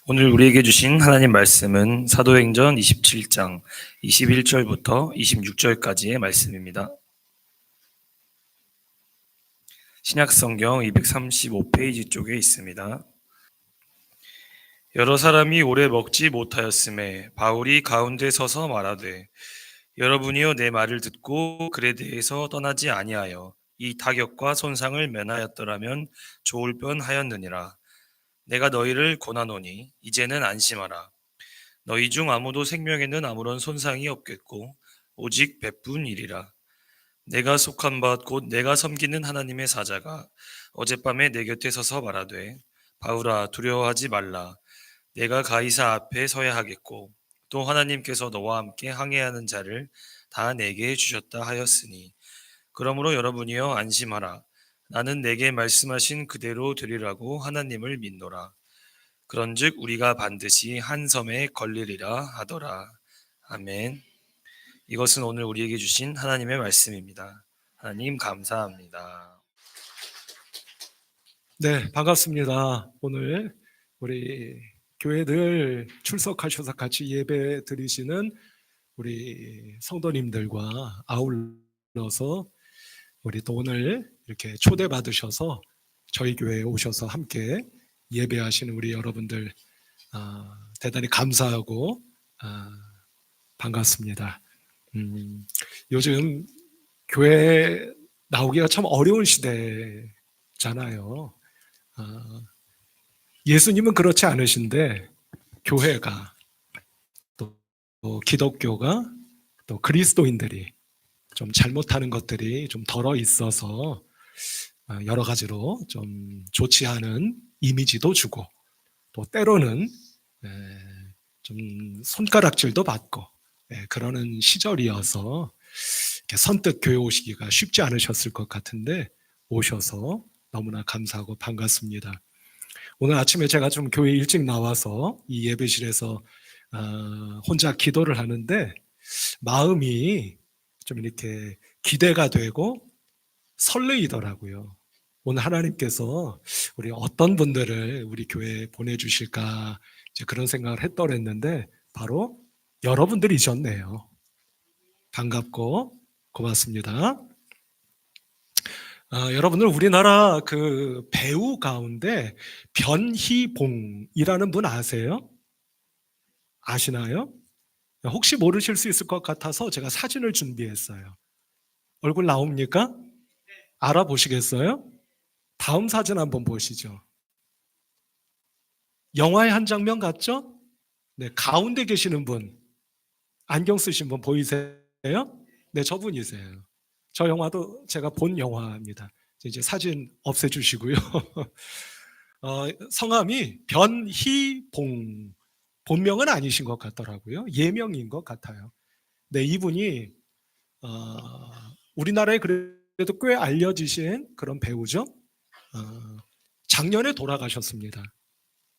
오늘 우리에게 주신 하나님 말씀은 사도행전 27장 21절부터 26절까지의 말씀입니다. 신약성경 235페이지 쪽에 있습니다. 여러 사람이 오래 먹지 못하였음에 바울이 가운데 서서 말하되 여러분이여 내 말을 듣고 글에 대해서 떠나지 아니하여 이 타격과 손상을 면하였더라면 좋을 뻔하였느니라. 내가 너희를 권하노니 이제는 안심하라. 너희 중 아무도 생명에는 아무런 손상이 없겠고 오직 배뿐이리라. 내가 속한 밭 곧 내가 섬기는 하나님의 사자가 어젯밤에 내 곁에 서서 말하되 바울아 두려워하지 말라. 내가 가이사 앞에 서야 하겠고 또 하나님께서 너와 함께 항해하는 자를 다 내게 주셨다 하였으니 그러므로 여러분이여 안심하라. 나는 내게 말씀하신 그대로 되리라고 하나님을 믿노라. 그런즉 우리가 반드시 한 섬에 걸리리라 하더라. 아멘. 이것은 오늘 우리에게 주신 하나님의 말씀입니다. 하나님 감사합니다. 네, 반갑습니다. 오늘 우리 교회들 출석하셔서 같이 예배 드리시는 우리 성도님들과 아울러서 우리 또 오늘 이렇게 초대받으셔서 저희 교회에 오셔서 함께 예배하시는 우리 여러분들 대단히 감사하고 반갑습니다. 요즘 교회 나오기가 참 어려운 시대잖아요. 예수님은 그렇지 않으신데 교회가 또 기독교가 또 그리스도인들이 좀 잘못하는 것들이 좀 덜어 있어서 여러 가지로 좀 좋지 않은 이미지도 주고 또 때로는 좀 손가락질도 받고 그러는 시절이어서 선뜻 교회 오시기가 쉽지 않으셨을 것 같은데 오셔서 너무나 감사하고 반갑습니다. 오늘 아침에 제가 좀 교회 일찍 나와서 이 예배실에서 혼자 기도를 하는데 마음이 좀 이렇게 기대가 되고 설레이더라고요. 오늘 하나님께서 우리 어떤 분들을 우리 교회에 보내주실까 이제 그런 생각을 했더랬는데 바로 여러분들이셨네요. 반갑고 고맙습니다. 여러분들 우리나라 그 배우 가운데 변희봉이라는 분 아세요? 아시나요? 혹시 모르실 수 있을 것 같아서 제가 사진을 준비했어요. 얼굴 나옵니까? 알아보시겠어요? 다음 사진 한번 보시죠. 영화의 한 장면 같죠? 네, 가운데 계시는 분, 안경 쓰신 분 보이세요? 네, 저분이세요. 저 영화도 제가 본 영화입니다. 이제 사진 없애주시고요. 성함이 변희봉, 본명은 아니신 것 같더라고요. 예명인 것 같아요. 네, 이분이 우리나라에 그래도 꽤 알려지신 그런 배우죠. 작년에 돌아가셨습니다.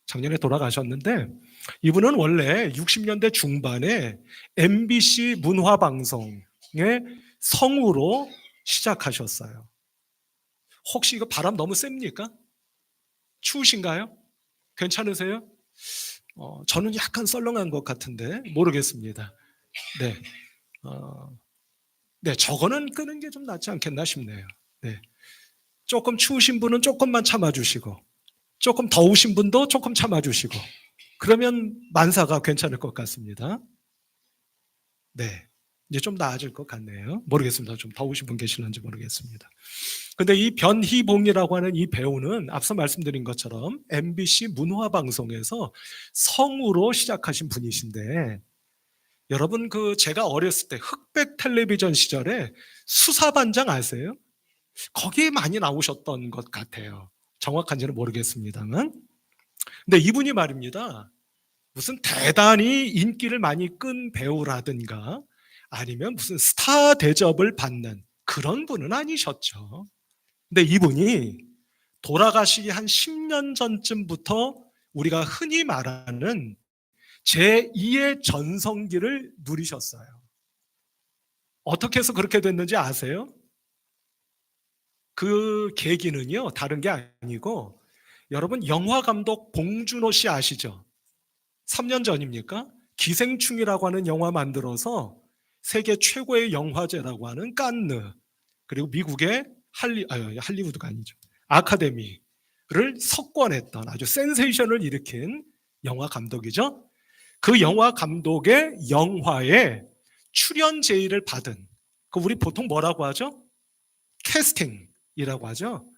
작년에 돌아가셨는데 이분은 원래 60년대 중반에 MBC 문화방송의 성우로 시작하셨어요. 혹시 이거 바람 너무 셉니까? 추우신가요? 괜찮으세요? 저는 약간 썰렁한 것 같은데 모르겠습니다. 네, 네, 저거는 끄는 게 좀 낫지 않겠나 싶네요. 네, 조금 추우신 분은 조금만 참아주시고 조금 더우신 분도 조금 참아주시고 그러면 만사가 괜찮을 것 같습니다. 네, 이제 좀 나아질 것 같네요. 모르겠습니다. 좀 더우신 분 계시는지 모르겠습니다. 근데 이 변희봉이라고 하는 이 배우는 앞서 말씀드린 것처럼 MBC 문화방송에서 성우로 시작하신 분이신데 여러분 제가 어렸을 때 흑백 텔레비전 시절에 수사반장 아세요? 거기에 많이 나오셨던 것 같아요. 정확한지는 모르겠습니다만. 근데 이분이 말입니다. 무슨 대단히 인기를 많이 끈 배우라든가 아니면 무슨 스타 대접을 받는 그런 분은 아니셨죠. 근데 이분이 돌아가시기 한 10년 전쯤부터 우리가 흔히 말하는 제2의 전성기를 누리셨어요. 어떻게 해서 그렇게 됐는지 아세요? 그 계기는요, 다른 게 아니고 여러분 영화 감독 봉준호 씨 아시죠? 3년 전입니까? 기생충이라고 하는 영화 만들어서 세계 최고의 영화제라고 하는 칸느, 그리고 미국의 할리우드가 아니죠, 아카데미를 석권했던 아주 센세이션을 일으킨 영화 감독이죠. 그 영화 감독의 영화에 출연 제의를 받은, 그 우리 보통 뭐라고 하죠? 캐스팅이라고 하죠.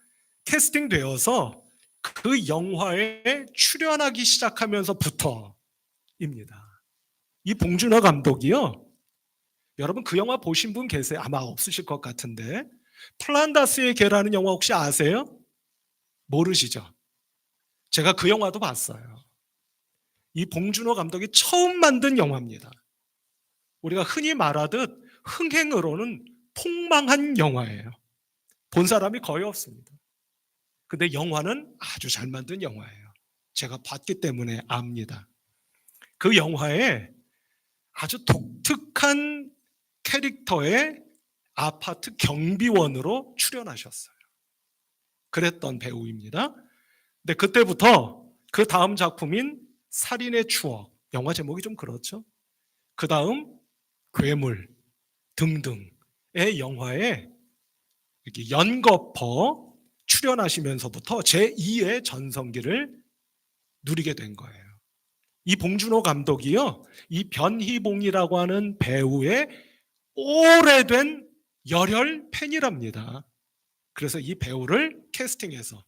캐스팅 되어서 그 영화에 출연하기 시작하면서부터입니다. 이 봉준호 감독이요, 여러분 그 영화 보신 분 계세요? 아마 없으실 것 같은데, 플란다스의 개라는 영화 혹시 아세요? 모르시죠? 제가 그 영화도 봤어요. 이 봉준호 감독이 처음 만든 영화입니다. 우리가 흔히 말하듯 흥행으로는 폭망한 영화예요. 본 사람이 거의 없습니다. 근데 영화는 아주 잘 만든 영화예요. 제가 봤기 때문에 압니다. 그 영화에 아주 독특한 캐릭터의 아파트 경비원으로 출연하셨어요. 그랬던 배우입니다. 근데 그때부터 그 다음 작품인 살인의 추억, 영화 제목이 좀 그렇죠. 그 다음 괴물 등등의 영화에 이렇게 연거퍼 출연하시면서부터 제2의 전성기를 누리게 된 거예요. 이 봉준호 감독이요, 이 변희봉이라고 하는 배우의 오래된 열혈 팬이랍니다. 그래서 이 배우를 캐스팅해서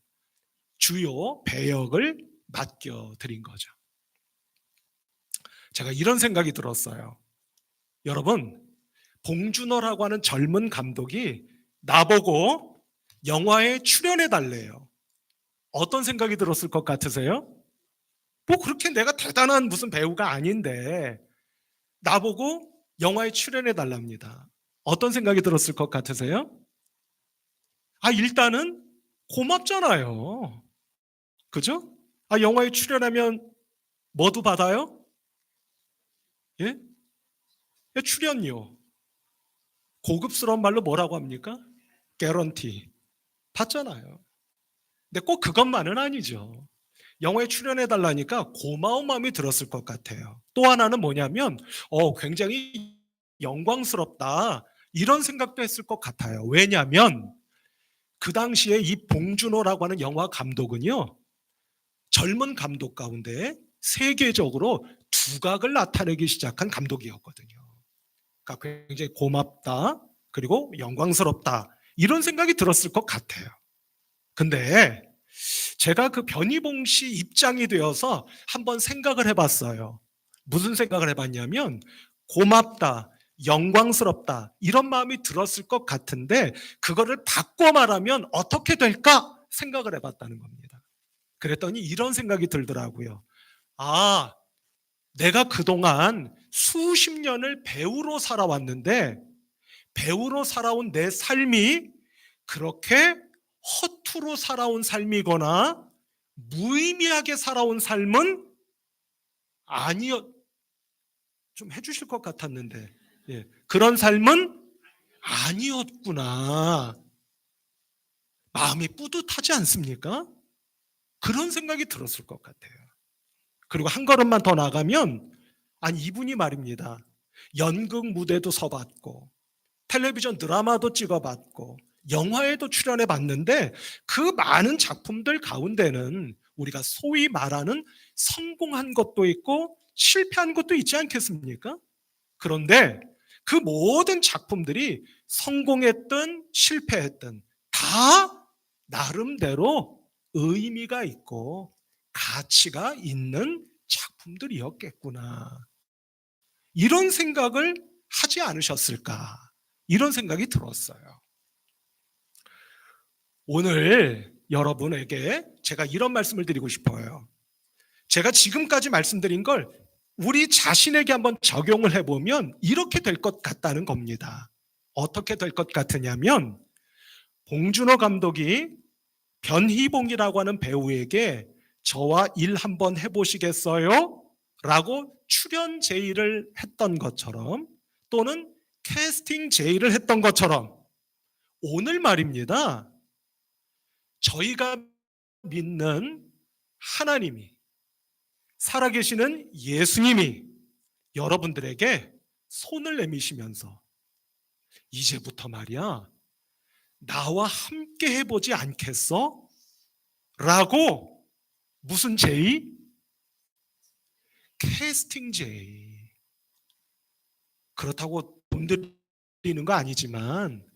주요 배역을 맡겨드린 거죠. 제가 이런 생각이 들었어요. 여러분, 봉준호라고 하는 젊은 감독이 나보고 영화에 출연해 달래요. 어떤 생각이 들었을 것 같으세요? 뭐 그렇게 내가 대단한 무슨 배우가 아닌데 나보고 영화에 출연해 달랍니다. 어떤 생각이 들었을 것 같으세요? 일단은 고맙잖아요. 그죠? 영화에 출연하면 뭐도 받아요? 예? 출연료. 고급스러운 말로 뭐라고 합니까? 개런티. 받잖아요. 근데 꼭 그것만은 아니죠. 영화에 출연해 달라니까 고마운 마음이 들었을 것 같아요. 또 하나는 뭐냐면 굉장히 영광스럽다, 이런 생각도 했을 것 같아요. 왜냐하면 그 당시에 이 봉준호라고 하는 영화 감독은요, 젊은 감독 가운데 세계적으로 두각을 나타내기 시작한 감독이었거든요. 그러니까 굉장히 고맙다, 그리고 영광스럽다, 이런 생각이 들었을 것 같아요. 근데 제가 그 변희봉 씨 입장이 되어서 한번 생각을 해봤어요. 무슨 생각을 해봤냐면, 고맙다, 영광스럽다, 이런 마음이 들었을 것 같은데 그거를 바꿔 말하면 어떻게 될까 생각을 해봤다는 겁니다. 그랬더니 이런 생각이 들더라고요. 내가 그동안 수십 년을 배우로 살아왔는데 배우로 살아온 내 삶이 그렇게 허투루 살아온 삶이거나 무의미하게 살아온 삶은 좀 해주실 것 같았는데, 그런 삶은 아니었구나. 마음이 뿌듯하지 않습니까? 그런 생각이 들었을 것 같아요. 그리고 한 걸음만 더 나가면, 이분이 말입니다, 연극 무대도 서봤고 텔레비전 드라마도 찍어봤고 영화에도 출연해 봤는데 그 많은 작품들 가운데는 우리가 소위 말하는 성공한 것도 있고 실패한 것도 있지 않겠습니까? 그런데 그 모든 작품들이 성공했든 실패했든 다 나름대로 의미가 있고 가치가 있는 작품들이었겠구나, 이런 생각을 하지 않으셨을까, 이런 생각이 들었어요. 오늘 여러분에게 제가 이런 말씀을 드리고 싶어요. 제가 지금까지 말씀드린 걸 우리 자신에게 한번 적용을 해보면 이렇게 될 것 같다는 겁니다. 어떻게 될 것 같으냐면, 봉준호 감독이 변희봉이라고 하는 배우에게 저와 일 한번 해보시겠어요? 라고 출연 제의를 했던 것처럼, 또는 캐스팅 제의를 했던 것처럼, 오늘 말입니다, 저희가 믿는 하나님이 살아계시는 예수님이 여러분들에게 손을 내미시면서 이제부터 말이야, 나와 함께 해보지 않겠어? 라고 무슨 제의? 캐스팅 제의. 그렇다고 돈 들이는 거 아니지만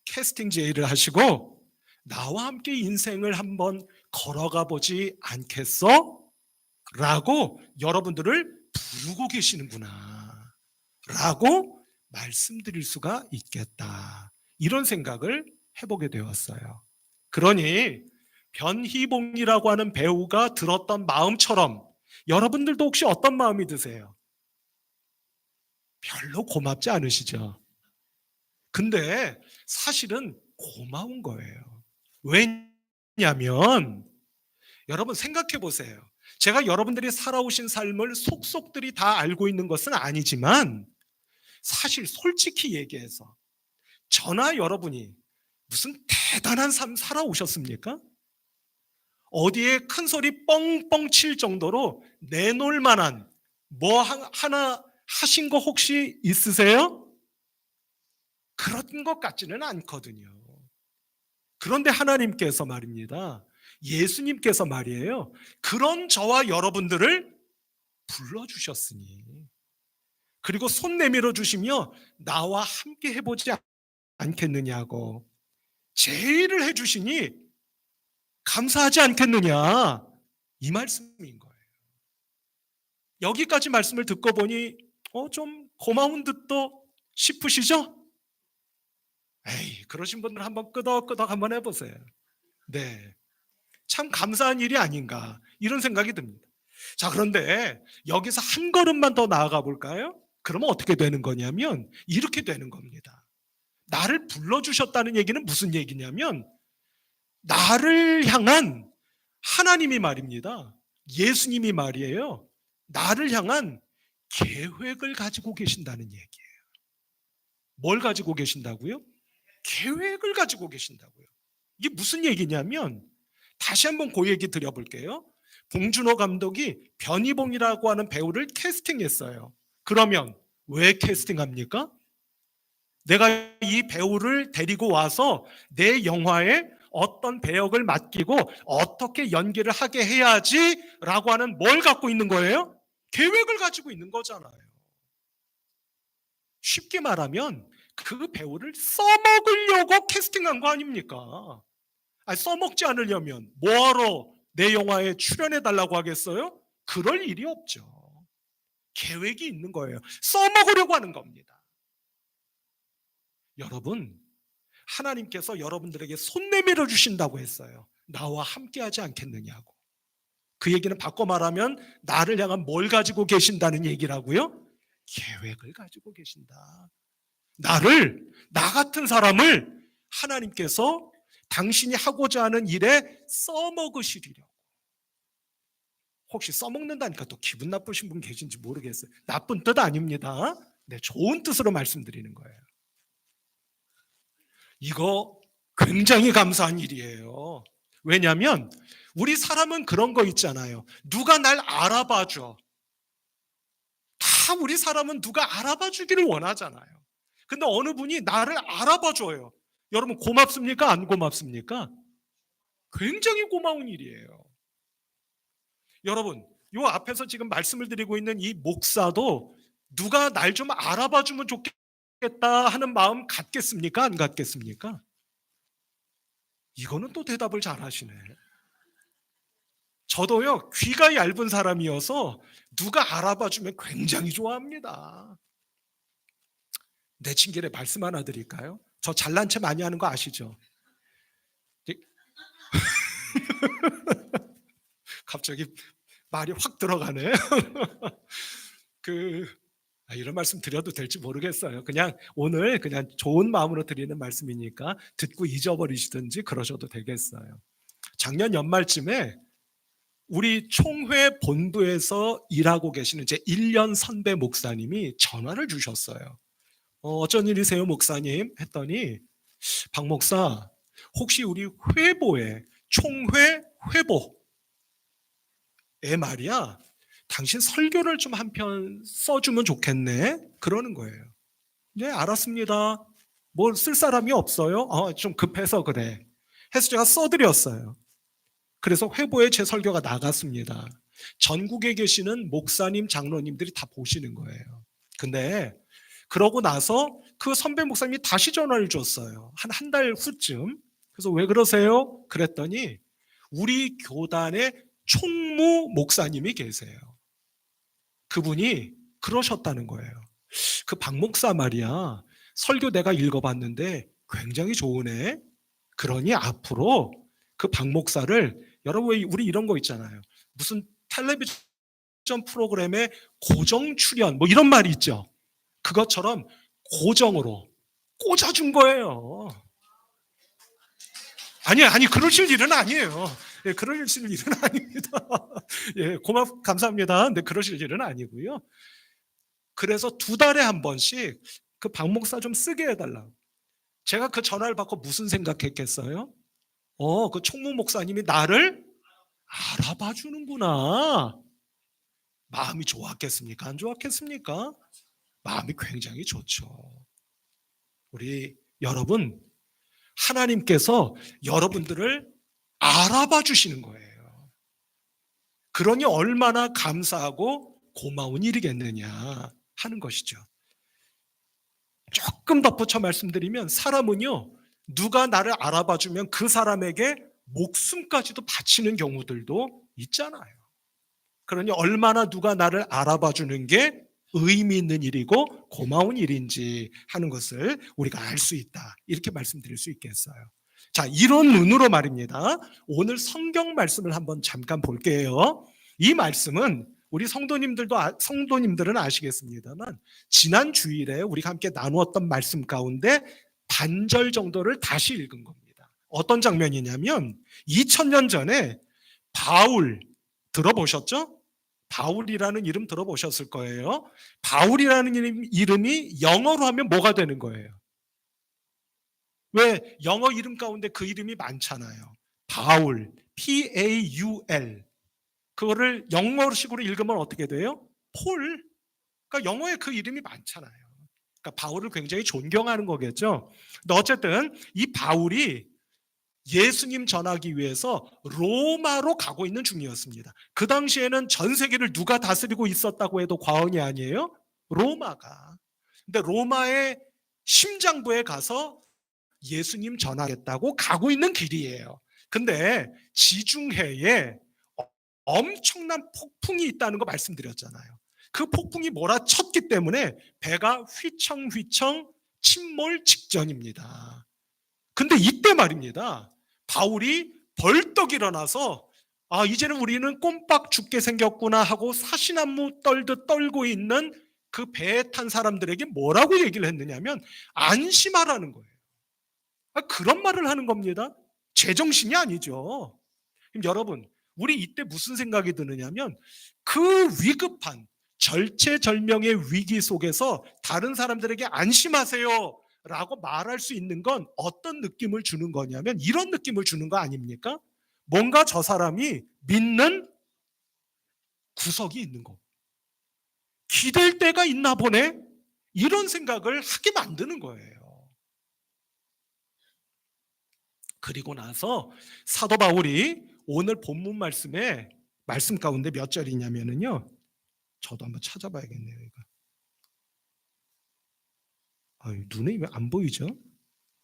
캐스팅 제의를 하시고 나와 함께 인생을 한번 걸어가 보지 않겠어? 라고 여러분들을 부르고 계시는구나 라고 말씀드릴 수가 있겠다. 이런 생각을 해보게 되었어요. 그러니 변희봉이라고 하는 배우가 들었던 마음처럼 여러분들도 혹시 어떤 마음이 드세요? 별로 고맙지 않으시죠? 근데 사실은 고마운 거예요. 왜냐하면 여러분 생각해 보세요. 제가 여러분들이 살아오신 삶을 속속들이 다 알고 있는 것은 아니지만 사실 솔직히 얘기해서 저나 여러분이 무슨 대단한 삶 살아오셨습니까? 어디에 큰 소리 뻥뻥 칠 정도로 내놓을 만한 뭐 하나 하신 거 혹시 있으세요? 그런 것 같지는 않거든요. 그런데 하나님께서 말입니다. 예수님께서 말이에요. 그런 저와 여러분들을 불러주셨으니 그리고 손 내밀어 주시며 나와 함께 해보지 않겠느냐고 제의를 해주시니 감사하지 않겠느냐 이 말씀인 거예요. 여기까지 말씀을 듣고 보니 좀 고마운 듯도 싶으시죠? 에이, 그러신 분들 한번 끄덕끄덕 한번 해보세요. 네, 참 감사한 일이 아닌가 이런 생각이 듭니다. 자, 그런데 여기서 한 걸음만 더 나아가 볼까요? 그러면 어떻게 되는 거냐면 이렇게 되는 겁니다. 나를 불러주셨다는 얘기는 무슨 얘기냐면 나를 향한 하나님이 말입니다. 예수님이 말이에요. 나를 향한 계획을 가지고 계신다는 얘기예요. 뭘 가지고 계신다고요? 계획을 가지고 계신다고요. 이게 무슨 얘기냐면 다시 한번 그 얘기 드려볼게요. 봉준호 감독이 변희봉이라고 하는 배우를 캐스팅했어요. 그러면 왜 캐스팅합니까? 내가 이 배우를 데리고 와서 내 영화에 어떤 배역을 맡기고 어떻게 연기를 하게 해야지 라고 하는 뭘 갖고 있는 거예요? 계획을 가지고 있는 거잖아요. 쉽게 말하면 그 배우를 써먹으려고 캐스팅한 거 아닙니까? 아니, 써먹지 않으려면 뭐하러 내 영화에 출연해달라고 하겠어요? 그럴 일이 없죠. 계획이 있는 거예요. 써먹으려고 하는 겁니다. 여러분, 하나님께서 여러분들에게 손 내밀어 주신다고 했어요. 나와 함께 하지 않겠느냐고. 그 얘기는 바꿔 말하면 나를 향한 뭘 가지고 계신다는 얘기라고요? 계획을 가지고 계신다. 나 같은 사람을 하나님께서 당신이 하고자 하는 일에 써먹으시리려고. 혹시 써먹는다니까 또 기분 나쁘신 분 계신지 모르겠어요. 나쁜 뜻 아닙니다. 네, 좋은 뜻으로 말씀드리는 거예요. 이거 굉장히 감사한 일이에요. 왜냐하면 우리 사람은 그런 거 있잖아요. 누가 날 알아봐줘. 다 우리 사람은 누가 알아봐 주기를 원하잖아요. 근데 어느 분이 나를 알아봐 줘요. 여러분 고맙습니까? 안 고맙습니까? 굉장히 고마운 일이에요. 여러분, 요 앞에서 지금 말씀을 드리고 있는 이 목사도 누가 날 좀 알아봐 주면 좋겠다 하는 마음 갖겠습니까? 안 갖겠습니까? 이거는 또 대답을 잘 하시네. 저도요, 귀가 얇은 사람이어서 누가 알아봐 주면 굉장히 좋아합니다. 내친길에 말씀 하나 드릴까요? 저 잘난 체 많이 하는 거 아시죠? 갑자기 말이 확 들어가네. 이런 말씀 드려도 될지 모르겠어요. 그냥 오늘 그냥 좋은 마음으로 드리는 말씀이니까 듣고 잊어버리시든지 그러셔도 되겠어요. 작년 연말쯤에 우리 총회 본부에서 일하고 계시는 제 1년 선배 목사님이 전화를 주셨어요. 어쩐 일이세요, 목사님? 했더니 박 목사, 혹시 우리 회보에 총회 회보에 말이야 당신 설교를 좀 한 편 써주면 좋겠네. 그러는 거예요. 네, 알았습니다. 뭐 쓸 사람이 없어요? 좀 급해서 그래. 해서 제가 써드렸어요. 그래서 회보에 제 설교가 나갔습니다. 전국에 계시는 목사님, 장로님들이 다 보시는 거예요. 근데 그러고 나서 그 선배 목사님이 다시 전화를 줬어요. 한 달 후쯤. 그래서 왜 그러세요? 그랬더니 우리 교단의 총무 목사님이 계세요. 그분이 그러셨다는 거예요. 그 박 목사 말이야. 설교 내가 읽어봤는데 굉장히 좋으네. 그러니 앞으로 그 박 목사를 여러분 우리 이런 거 있잖아요. 무슨 텔레비전 프로그램에 고정 출연 뭐 이런 말이 있죠. 그것처럼 고정으로 꽂아준 거예요. 아니 그러실 일은 아니에요. 예, 그러실 일은 아닙니다. 예, 감사합니다. 근데 그러실 일은 아니고요. 그래서 2달에 한 번씩 그 박 목사 좀 쓰게 해달라고. 제가 그 전화를 받고 무슨 생각했겠어요? 그 총무 목사님이 나를 알아봐 주는구나. 마음이 좋았겠습니까? 안 좋았겠습니까? 마음이 굉장히 좋죠. 우리 여러분, 하나님께서 여러분들을 알아봐 주시는 거예요. 그러니 얼마나 감사하고 고마운 일이겠느냐 하는 것이죠. 조금 덧붙여 말씀드리면 사람은요, 누가 나를 알아봐 주면 그 사람에게 목숨까지도 바치는 경우들도 있잖아요. 그러니 얼마나 누가 나를 알아봐 주는 게 의미 있는 일이고 고마운 일인지 하는 것을 우리가 알 수 있다. 이렇게 말씀드릴 수 있겠어요. 자, 이런 눈으로 말입니다. 오늘 성경 말씀을 한번 잠깐 볼게요. 이 말씀은 우리 성도님들은 아시겠습니다만 지난 주일에 우리가 함께 나누었던 말씀 가운데 반절 정도를 다시 읽은 겁니다. 어떤 장면이냐면 2000년 전에 바울 들어보셨죠? 바울이라는 이름 들어보셨을 거예요. 바울이라는 이름이 영어로 하면 뭐가 되는 거예요? 왜 영어 이름 가운데 그 이름이 많잖아요. 바울, P-A-U-L. 그거를 영어식으로 읽으면 어떻게 돼요? 폴. 그러니까 영어에 그 이름이 많잖아요. 그러니까 바울을 굉장히 존경하는 거겠죠. 근데 어쨌든 이 바울이 예수님 전하기 위해서 로마로 가고 있는 중이었습니다. 그 당시에는 전 세계를 누가 다스리고 있었다고 해도 과언이 아니에요. 로마가. 근데 로마의 심장부에 가서 예수님 전하겠다고 가고 있는 길이에요. 근데 지중해에 엄청난 폭풍이 있다는 거 말씀드렸잖아요. 그 폭풍이 몰아쳤기 때문에 배가 휘청휘청 침몰 직전입니다. 근데 이때 말입니다. 바울이 벌떡 일어나서 이제는 우리는 꼼빡 죽게 생겼구나 하고 사시나무 떨듯 떨고 있는 그 배에 탄 사람들에게 뭐라고 얘기를 했느냐면 안심하라는 거예요. 그런 말을 하는 겁니다. 제정신이 아니죠. 그럼 여러분, 우리 이때 무슨 생각이 드느냐면 그 위급한 절체절명의 위기 속에서 다른 사람들에게 안심하세요 라고 말할 수 있는 건 어떤 느낌을 주는 거냐면 이런 느낌을 주는 거 아닙니까? 뭔가 저 사람이 믿는 구석이 있는 거. 기댈 때가 있나 보네? 이런 생각을 하게 만드는 거예요. 그리고 나서 사도 바울이 오늘 본문 말씀 가운데 몇 절이냐면요. 저도 한번 찾아봐야겠네요. 눈에 왜 안 보이죠?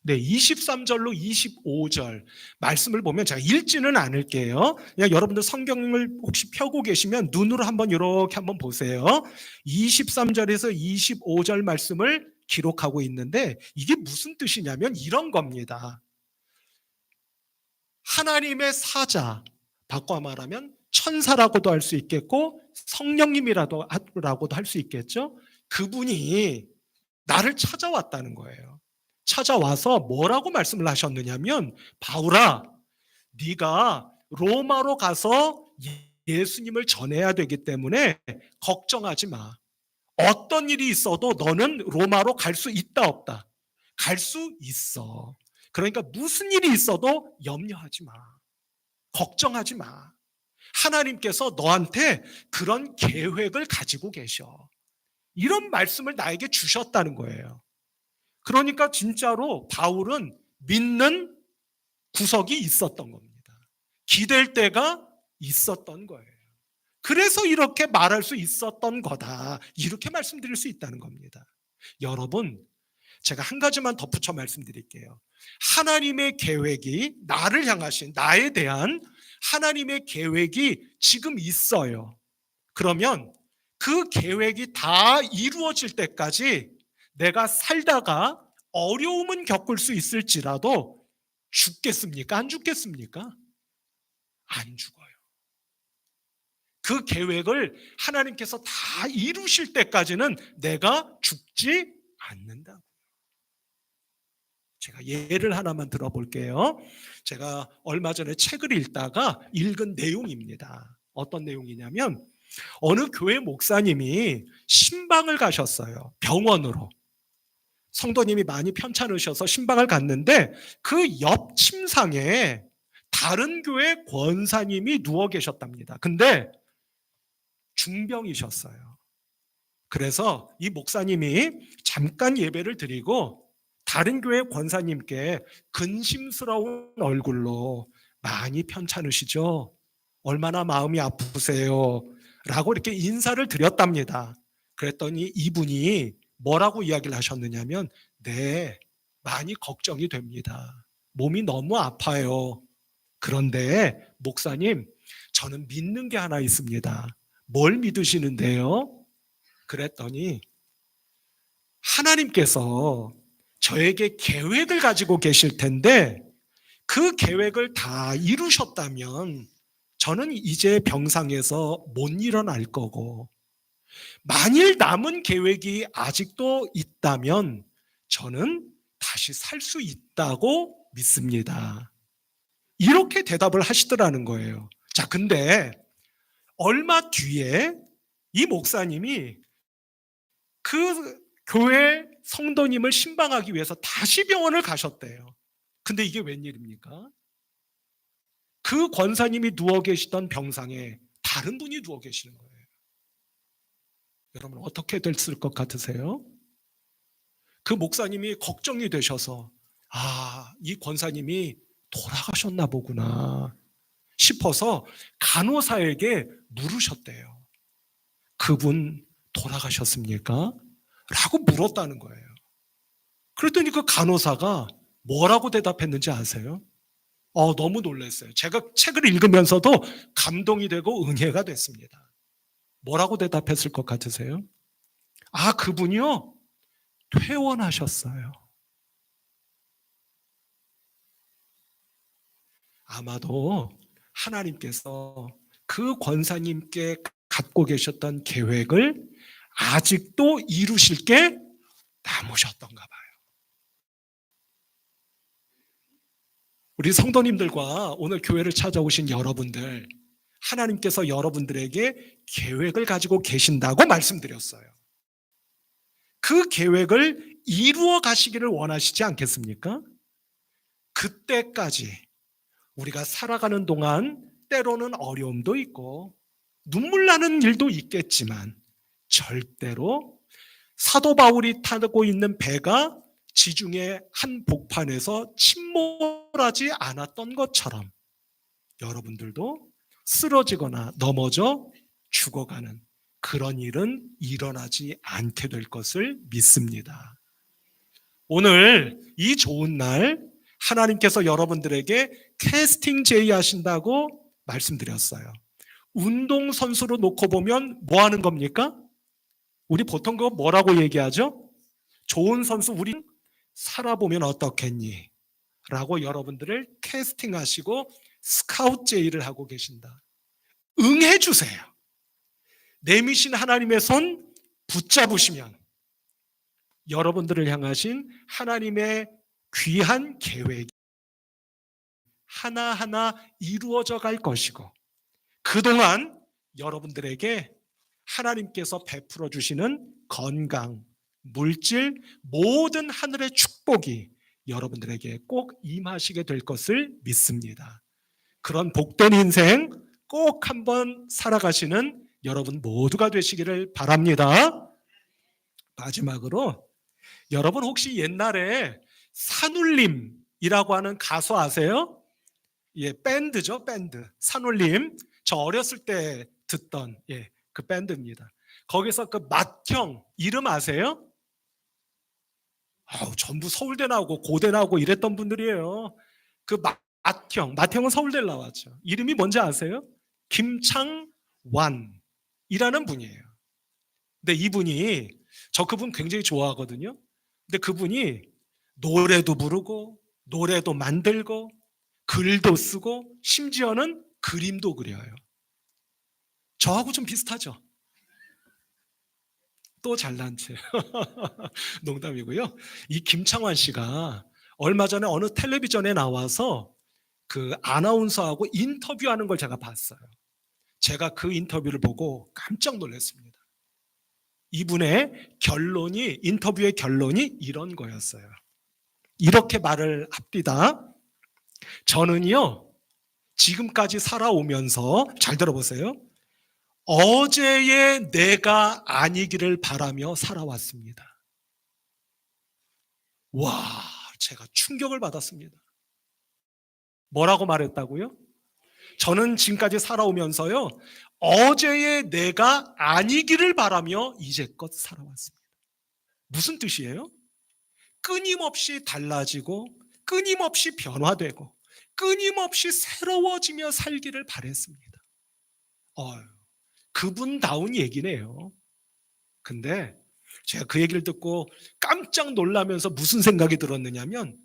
네, 23절로 25절 말씀을 보면 제가 읽지는 않을게요. 그냥 여러분들 성경을 혹시 펴고 계시면 눈으로 한번 이렇게 한번 보세요. 23절에서 25절 말씀을 기록하고 있는데 이게 무슨 뜻이냐면 이런 겁니다. 하나님의 사자, 바꿔 말하면 천사라고도 할 수 있겠고 성령님이라고도 할 수 있겠죠. 그분이 나를 찾아왔다는 거예요. 찾아와서 뭐라고 말씀을 하셨느냐면 바울아, 네가 로마로 가서 예수님을 전해야 되기 때문에 걱정하지 마. 어떤 일이 있어도 너는 로마로 갈 수 있다 없다? 갈 수 있어. 그러니까 무슨 일이 있어도 염려하지 마. 걱정하지 마. 하나님께서 너한테 그런 계획을 가지고 계셔. 이런 말씀을 나에게 주셨다는 거예요. 그러니까 진짜로 바울은 믿는 구석이 있었던 겁니다. 기댈 때가 있었던 거예요. 그래서 이렇게 말할 수 있었던 거다. 이렇게 말씀드릴 수 있다는 겁니다. 여러분, 제가 한 가지만 덧붙여 말씀드릴게요. 하나님의 계획이 나를 향하신, 나에 대한 하나님의 계획이 지금 있어요. 그러면 그 계획이 다 이루어질 때까지 내가 살다가 어려움은 겪을 수 있을지라도 죽겠습니까? 안 죽겠습니까? 안 죽어요. 그 계획을 하나님께서 다 이루실 때까지는 내가 죽지 않는다고. 제가 예를 하나만 들어볼게요. 제가 얼마 전에 책을 읽다가 읽은 내용입니다. 어떤 내용이냐면 어느 교회 목사님이 신방을 가셨어요. 병원으로. 성도님이 많이 편찮으셔서 신방을 갔는데 그 옆 침상에 다른 교회 권사님이 누워 계셨답니다. 근데 중병이셨어요. 그래서 이 목사님이 잠깐 예배를 드리고 다른 교회 권사님께 근심스러운 얼굴로 많이 편찮으시죠? 얼마나 마음이 아프세요? 라고 이렇게 인사를 드렸답니다. 그랬더니 이분이 뭐라고 이야기를 하셨느냐면 네, 많이 걱정이 됩니다. 몸이 너무 아파요. 그런데 목사님, 저는 믿는 게 하나 있습니다. 뭘 믿으시는데요? 그랬더니 하나님께서 저에게 계획을 가지고 계실 텐데 그 계획을 다 이루셨다면 저는 이제 병상에서 못 일어날 거고 만일 남은 계획이 아직도 있다면 저는 다시 살 수 있다고 믿습니다. 이렇게 대답을 하시더라는 거예요. 자, 근데 얼마 뒤에 이 목사님이 그 교회 성도님을 신방하기 위해서 다시 병원을 가셨대요. 근데 이게 웬일입니까? 그 권사님이 누워 계시던 병상에 다른 분이 누워 계시는 거예요. 여러분 어떻게 됐을 것 같으세요? 그 목사님이 걱정이 되셔서 이 권사님이 돌아가셨나 보구나 싶어서 간호사에게 물으셨대요. 그분 돌아가셨습니까? 라고 물었다는 거예요. 그랬더니 그 간호사가 뭐라고 대답했는지 아세요? 너무 놀랐어요. 제가 책을 읽으면서도 감동이 되고 은혜가 됐습니다. 뭐라고 대답했을 것 같으세요? 그분이요? 퇴원하셨어요. 아마도 하나님께서 그 권사님께 갖고 계셨던 계획을 아직도 이루실 게 남으셨던가 봐요. 우리 성도님들과 오늘 교회를 찾아오신 여러분들, 하나님께서 여러분들에게 계획을 가지고 계신다고 말씀드렸어요. 그 계획을 이루어 가시기를 원하시지 않겠습니까? 그때까지 우리가 살아가는 동안 때로는 어려움도 있고 눈물 나는 일도 있겠지만 절대로 사도 바울이 타고 있는 배가 지중해 한 복판에서 침몰하지 않았던 것처럼 여러분들도 쓰러지거나 넘어져 죽어가는 그런 일은 일어나지 않게 될 것을 믿습니다. 오늘 이 좋은 날 하나님께서 여러분들에게 캐스팅 제의하신다고 말씀드렸어요. 운동선수로 놓고 보면 뭐 하는 겁니까? 우리 보통 그거 뭐라고 얘기하죠? 좋은 선수 우리 살아보면 어떻겠니? 라고 여러분들을 캐스팅하시고 스카우트 제의를 하고 계신다. 응해주세요. 내미신 하나님의 손 붙잡으시면 여러분들을 향하신 하나님의 귀한 계획이 하나하나 이루어져 갈 것이고 그동안 여러분들에게 하나님께서 베풀어 주시는 건강, 물질, 모든 하늘의 축복이 여러분들에게 꼭 임하시게 될 것을 믿습니다. 그런 복된 인생 꼭 한번 살아가시는 여러분 모두가 되시기를 바랍니다. 마지막으로 여러분 혹시 옛날에 산울림이라고 하는 가수 아세요? 예, 밴드죠, 밴드. 산울림. 저 어렸을 때 듣던 그 밴드입니다. 거기서 그 맏형 이름 아세요? 전부 서울대 나오고 고대 나오고 이랬던 분들이에요. 그 맏형은 서울대 나왔죠. 이름이 뭔지 아세요? 김창완이라는 분이에요. 근데 이분이 저 그분 굉장히 좋아하거든요. 근데 그분이 노래도 부르고 노래도 만들고 글도 쓰고 심지어는 그림도 그려요. 저하고 좀 비슷하죠? 또 잘난 채. 농담이고요. 이 김창완 씨가 얼마 전에 어느 텔레비전에 나와서 그 아나운서하고 인터뷰하는 걸 제가 봤어요. 제가 그 인터뷰를 보고 깜짝 놀랐습니다. 이분의 인터뷰의 결론이 이런 거였어요. 이렇게 말을 합디다. 저는요, 지금까지 살아오면서 잘 들어보세요. 어제의 내가 아니기를 바라며 살아왔습니다. 와, 제가 충격을 받았습니다. 뭐라고 말했다고요? 저는 지금까지 살아오면서요, 어제의 내가 아니기를 바라며 이제껏 살아왔습니다. 무슨 뜻이에요? 끊임없이 달라지고 끊임없이 변화되고 끊임없이 새로워지며 살기를 바랬습니다. 그분다운 얘기네요. 근데 제가 그 얘기를 듣고 깜짝 놀라면서 무슨 생각이 들었느냐면,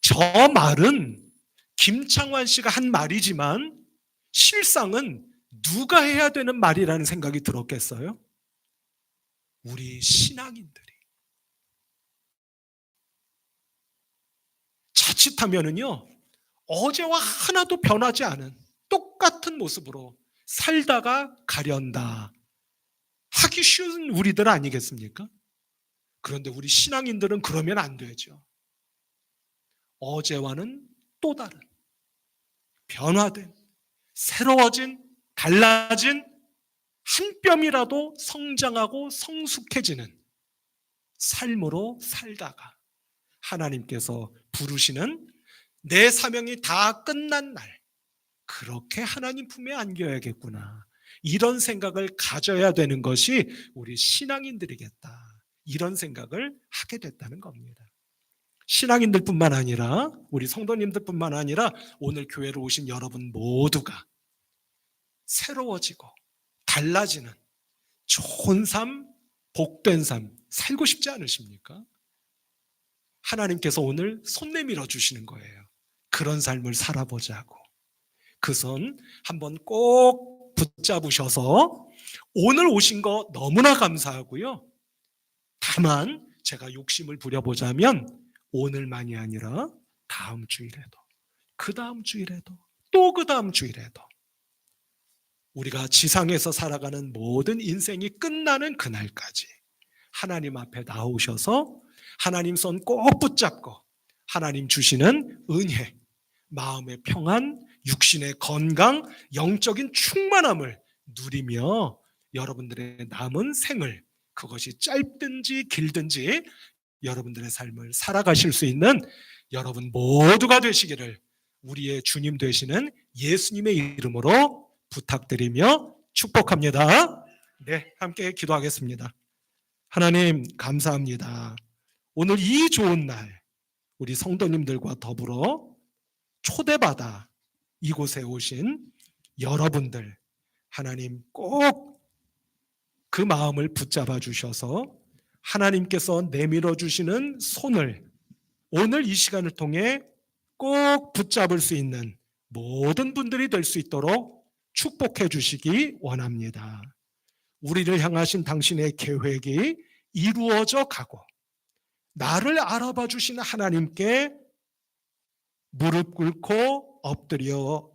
저 말은 김창완 씨가 한 말이지만 실상은 누가 해야 되는 말이라는 생각이 들었겠어요? 우리 신앙인들이. 자칫하면은요, 어제와 하나도 변하지 않은 똑같은 모습으로 살다가 가련다 하기 쉬운 우리들 아니겠습니까? 그런데 우리 신앙인들은 그러면 안 되죠. 어제와는 또 다른 변화된 새로워진 달라진 한 뼘이라도 성장하고 성숙해지는 삶으로 살다가 하나님께서 부르시는 내 사명이 다 끝난 날, 그렇게 하나님 품에 안겨야겠구나, 이런 생각을 가져야 되는 것이 우리 신앙인들이겠다, 이런 생각을 하게 됐다는 겁니다. 신앙인들뿐만 아니라 우리 성도님들뿐만 아니라 오늘 교회로 오신 여러분 모두가 새로워지고 달라지는 좋은 삶, 복된 삶 살고 싶지 않으십니까? 하나님께서 오늘 손 내밀어 주시는 거예요. 그런 삶을 살아보자고. 그 손 한번 꼭 붙잡으셔서 오늘 오신 거 너무나 감사하고요. 다만 제가 욕심을 부려보자면 오늘만이 아니라 다음 주일에도, 그 다음 주일에도, 또 그 다음 주일에도 우리가 지상에서 살아가는 모든 인생이 끝나는 그날까지 하나님 앞에 나오셔서 하나님 손 꼭 붙잡고 하나님 주시는 은혜, 마음의 평안, 육신의 건강, 영적인 충만함을 누리며 여러분들의 남은 생을, 그것이 짧든지 길든지 여러분들의 삶을 살아가실 수 있는 여러분 모두가 되시기를 우리의 주님 되시는 예수님의 이름으로 부탁드리며 축복합니다. 네, 함께 기도하겠습니다. 하나님 감사합니다. 오늘 이 좋은 날 우리 성도님들과 더불어 초대받아 이곳에 오신 여러분들, 하나님 꼭 그 마음을 붙잡아 주셔서 하나님께서 내밀어 주시는 손을 오늘 이 시간을 통해 꼭 붙잡을 수 있는 모든 분들이 될 수 있도록 축복해 주시기 원합니다. 우리를 향하신 당신의 계획이 이루어져 가고 나를 알아봐 주시는 하나님께 무릎 꿇고 엎드려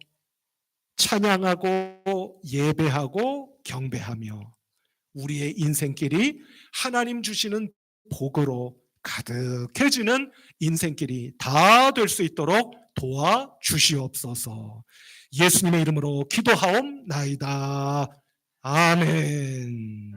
찬양하고 예배하고 경배하며 우리의 인생길이 하나님 주시는 복으로 가득해지는 인생길이 다 될 수 있도록 도와주시옵소서. 예수님의 이름으로 기도하옵나이다. 아멘.